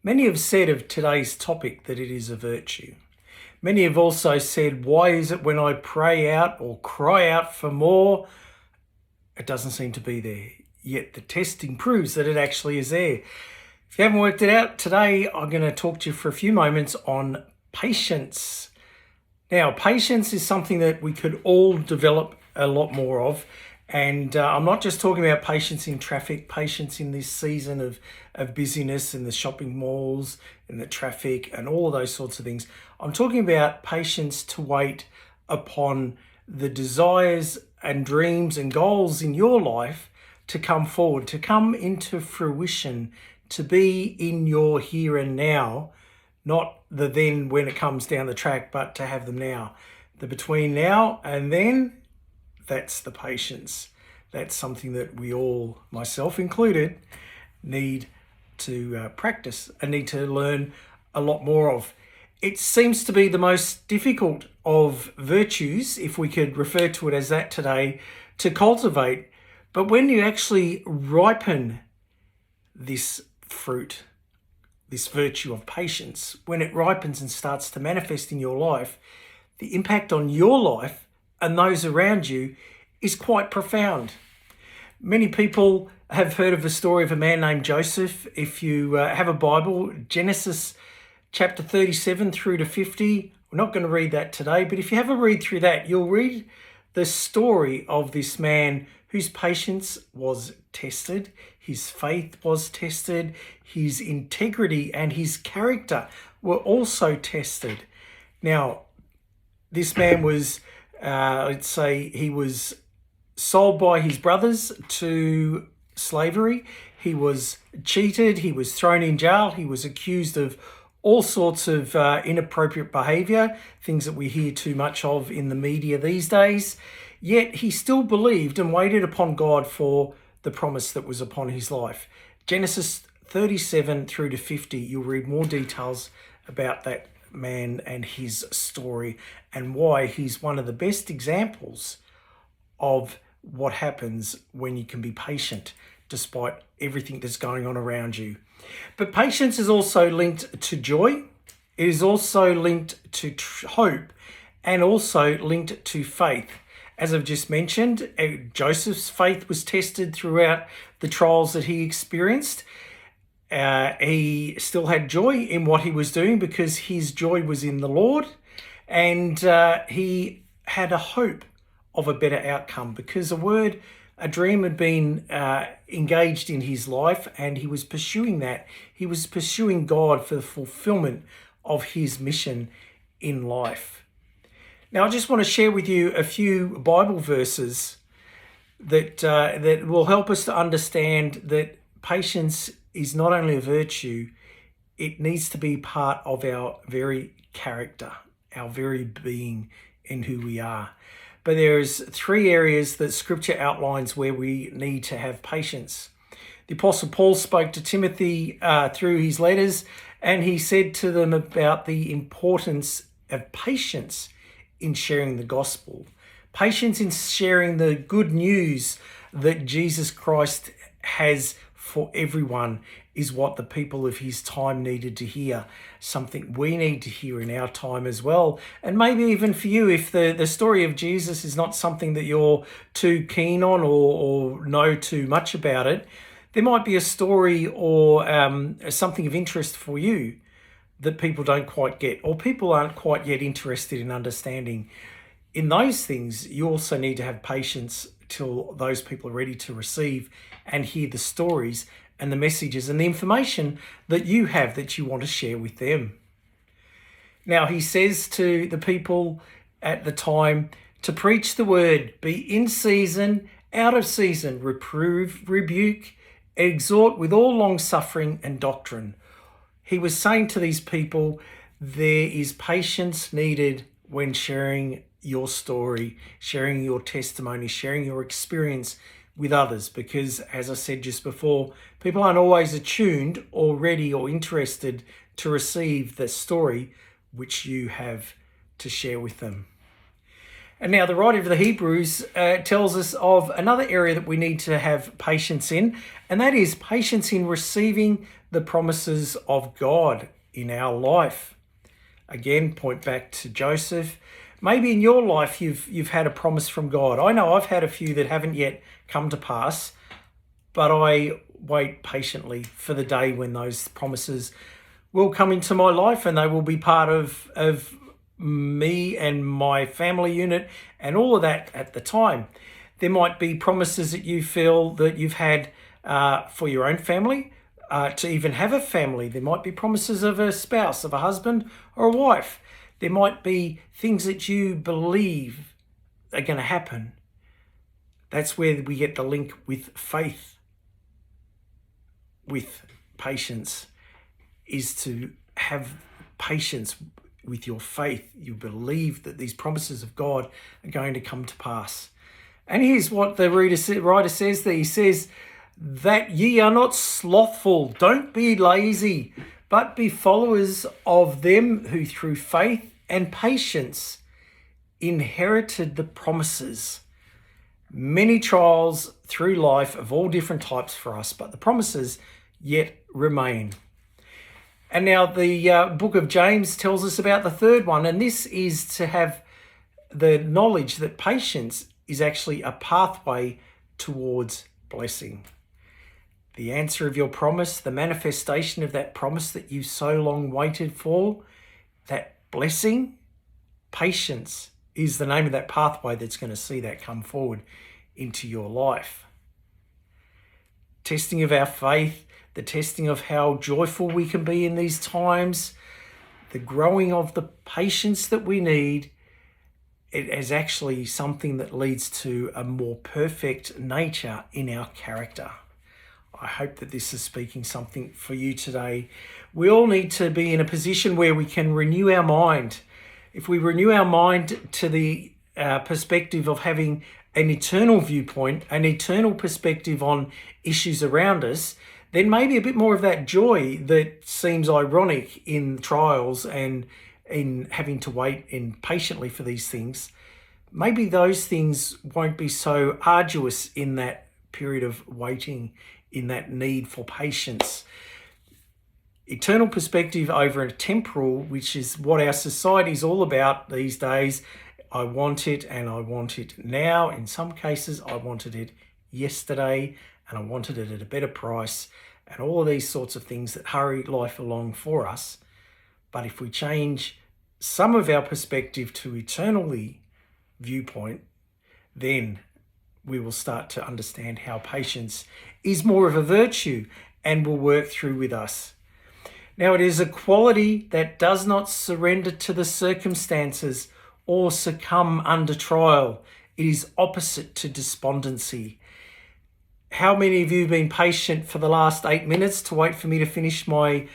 Many have said of today's topic that it is a virtue. Many have also said, why is it when I pray out or cry out for more, it doesn't seem to be there? Yet the testing proves that it actually is there. If you haven't worked it out, today I'm going to talk to you for a few moments on patience. Now, patience is something that we could all develop a lot more of. And I'm not just talking about patience in traffic, patience in this season of busyness in the shopping malls, in the traffic and all of those sorts of things. I'm talking about patience to wait upon the desires and dreams and goals in your life to come forward, to come into fruition, to be in your here and now, not the then when it comes down the track, but to have them now. The between now and then, that's the patience. That's something that we all, myself included, need to practice and need to learn a lot more of. It seems to be the most difficult of virtues, if we could refer to it as that today, to cultivate. But when you actually ripen this fruit, this virtue of patience, when it ripens and starts to manifest in your life, the impact on your life and those around you is quite profound. Many people have heard of the story of a man named Joseph. If you have a Bible, Genesis chapter 37 through to 50, we're not going to read that today, but if you have a read through that, you'll read the story of this man whose patience was tested, his faith was tested, his integrity and his character were also tested. Now, this man was, let's say he was sold by his brothers to slavery. He was cheated. He was thrown in jail. He was accused of all sorts of inappropriate behavior, things that we hear too much of in the media these days. Yet he still believed and waited upon God for the promise that was upon his life. Genesis 37 through to 50, you'll read more details about that man and his story and why he's one of the best examples of what happens when you can be patient despite everything that's going on around you. But patience is also linked to joy. It is also linked to hope and also linked to faith. As I've just mentioned, Joseph's faith was tested throughout the trials that he experienced. He still had joy in what he was doing because his joy was in the Lord, and he had a hope of a better outcome because a dream had been engaged in his life, and he was pursuing that. He was pursuing God for the fulfillment of his mission in life. Now, I just want to share with you a few Bible verses that will help us to understand that patience is not only a virtue, it needs to be part of our very character, our very being in who we are. But there's three areas that Scripture outlines where we need to have patience. The Apostle Paul spoke to Timothy through his letters, and he said to them about the importance of patience in sharing the gospel. Patience in sharing the good news that Jesus Christ has for everyone is what the people of his time needed to hear, something we need to hear in our time as well. And maybe even for you, if the story of Jesus is not something that you're too keen on or know too much about it, there might be a story or something of interest for you that people don't quite get, or people aren't quite yet interested in understanding. In those things, you also need to have patience till those people are ready to receive and hear the stories and the messages and the information that you have that you want to share with them. Now, he says to the people at the time to preach the word, be in season, out of season, reprove, rebuke, exhort with all long suffering and doctrine. He was saying to these people, there is patience needed when sharing your story, sharing your testimony, sharing your experience with others, because as I said just before, people aren't always attuned or ready or interested to receive the story which you have to share with them. And now the writer of the Hebrews tells us of another area that we need to have patience in, and that is patience in receiving the promises of God in our life. Again, point back to Joseph. Maybe in your life you've had a promise from God. I know I've had a few that haven't yet come to pass, but I wait patiently for the day when those promises will come into my life and they will be part of me and my family unit and all of that at the time. There might be promises that you feel that you've had for your own family, to even have a family. There might be promises of a spouse, of a husband or a wife. There might be things that you believe are going to happen. That's where we get the link with faith, with patience, is to have patience with your faith. You believe that these promises of God are going to come to pass. And here's what the writer says there. He says, that ye are not slothful, don't be lazy, but be followers of them who through faith and patience inherited the promises. Many trials through life of all different types for us, but the promises yet remain. And now the book of James tells us about the third one, and this is to have the knowledge that patience is actually a pathway towards blessing. The answer of your promise, the manifestation of that promise that you so long waited for, that blessing, patience is the name of that pathway that's going to see that come forward into your life. Testing of our faith, the testing of how joyful we can be in these times, the growing of the patience that we need, it is actually something that leads to a more perfect nature in our character. I hope that this is speaking something for you today. We all need to be in a position where we can renew our mind. If we renew our mind to the perspective of having an eternal viewpoint, an eternal perspective on issues around us, then maybe a bit more of that joy that seems ironic in trials and in having to wait impatiently for these things, maybe those things won't be so arduous in that period of waiting, in that need for patience. Eternal perspective over a temporal, which is what our society is all about these days. I want it and I want it now. In some cases, I wanted it yesterday and I wanted it at a better price, and all of these sorts of things that hurry life along for us. But if we change some of our perspective to eternally viewpoint, then we will start to understand how patience is more of a virtue and will work through with us. Now, it is a quality that does not surrender to the circumstances or succumb under trial. It is opposite to despondency. How many of you have been patient for the last 8 minutes to wait for me to finish my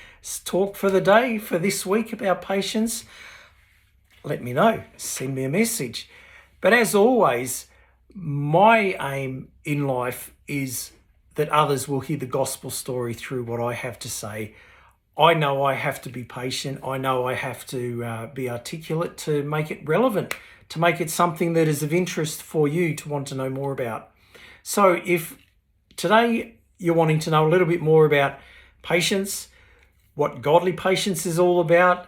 talk for the day, for this week about patience? Let me know. Send me a message. But as always, my aim in life is that others will hear the gospel story through what I have to say. I know I have to be patient. I know I have to be articulate to make it relevant, to make it something that is of interest for you to want to know more about. So if today you're wanting to know a little bit more about patience, what godly patience is all about,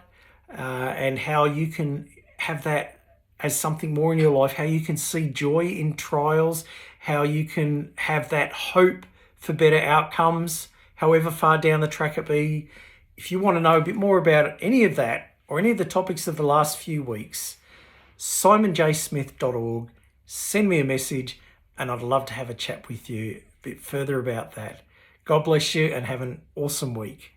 and how you can have that as something more in your life, how you can see joy in trials, how you can have that hope for better outcomes, however far down the track it be. If you want to know a bit more about any of that or any of the topics of the last few weeks, simonjsmith.org, send me a message and I'd love to have a chat with you a bit further about that. God bless you and have an awesome week.